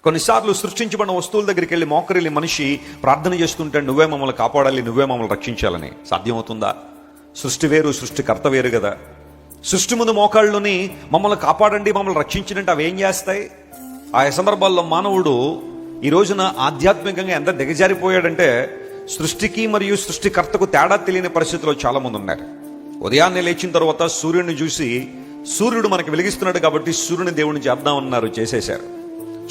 కొన్నిసార్లు సృష్టించబడిన వస్తువుల దగ్గరికి వెళ్ళి మోకరిల్లి మనిషి ప్రార్థన చేస్తుంటే నువ్వే మమ్మల్ని కాపాడాలి, నువ్వే మమ్మల్ని రక్షించాలని. సాధ్యమవుతుందా? సృష్టి వేరు, సృష్టికర్త వేరు కదా. సృష్టి ముందు మోకాళ్ళుని మమ్మల్ని కాపాడండి, మమ్మల్ని రక్షించినట్టు అవి ఏం చేస్తాయి? ఆ సందర్భాల్లో మానవుడు ఈ రోజున ఆధ్యాత్మికంగా ఎంత దిగజారిపోయాడంటే సృష్టికి మరియు సృష్టికర్తకు తేడా తెలియని పరిస్థితిలో చాలా మంది ఉన్నారు. ఉదయాన్నే లేచిన తర్వాత సూర్యుడిని చూసి సూర్యుడు మనకి వెలిగిస్తున్నాడు కాబట్టి సూర్యుని దేవుని చేద్దామన్నారు, చేసేశారు.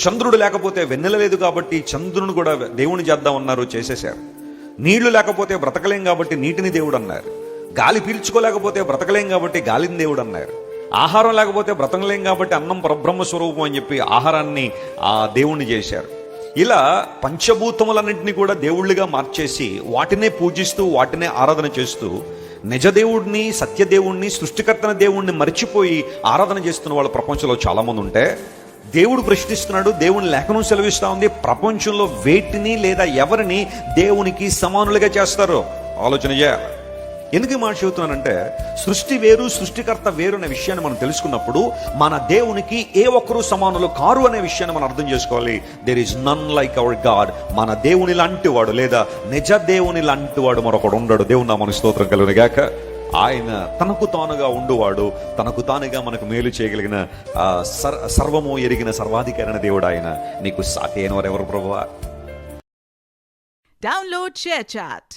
చంద్రుడు లేకపోతే వెన్నెల లేదు కాబట్టి చంద్రుని కూడా దేవుని చేద్దామన్నారు, చేసేశారు. నీళ్లు లేకపోతే బ్రతకలేం కాబట్టి నీటిని దేవుడు అన్నారు. గాలి పీల్చుకోలేకపోతే బ్రతకలేం కాబట్టి గాలిని దేవుడు అన్నారు. ఆహారం లేకపోతే బ్రతకలేం కాబట్టి అన్నం పరబ్రహ్మ స్వరూపం అని చెప్పి ఆహారాన్ని ఆ దేవుణ్ణి చేశారు. ఇలా పంచభూతములన్నింటినీ కూడా దేవుళ్ళుగా మార్చేసి వాటినే పూజిస్తూ వాటినే ఆరాధన చేస్తూ నిజదేవుడిని, సత్యదేవుణ్ణి, సృష్టికర్తన దేవుణ్ణి మర్చిపోయి ఆరాధన చేస్తున్న వాళ్ళు ప్రపంచంలో చాలా మంది ఉంటే దేవుడు ప్రశ్నిస్తున్నాడు, దేవుని లేఖనం సెలవిస్తా ఉంది, ప్రపంచంలో వేటిని లేదా ఎవరిని దేవునికి సమానులుగా చేస్తారో ఆలోచన చేయాలి. ఎందుకు మాట చెబుతున్నానంటే సృష్టి వేరు, సృష్టికర్త వేరు అనే విషయాన్ని మనం తెలుసుకున్నప్పుడు మన దేవునికి ఏ ఒక్కరూ సమానులు కారు అనే విషయాన్ని మనం అర్థం చేసుకోవాలి. There is none like our God. మన దేవుని లాంటి వాడు లేదా నిజ దేవుని లాంటి వాడు మరొకడు ఉండడు. దేవుని నామమునకు స్తోత్రం కలుగునుగాక. ఆయన తనకు తానుగా ఉండువాడు, తనకు తానుగా మనకు మేలు చేయగలిగిన సర్వము ఎరిగిన సర్వాధికారైన దేవుడు ఆయన. నీకు సాటి అయిన వారు ఎవరు ప్రభువా? Download ShareChat.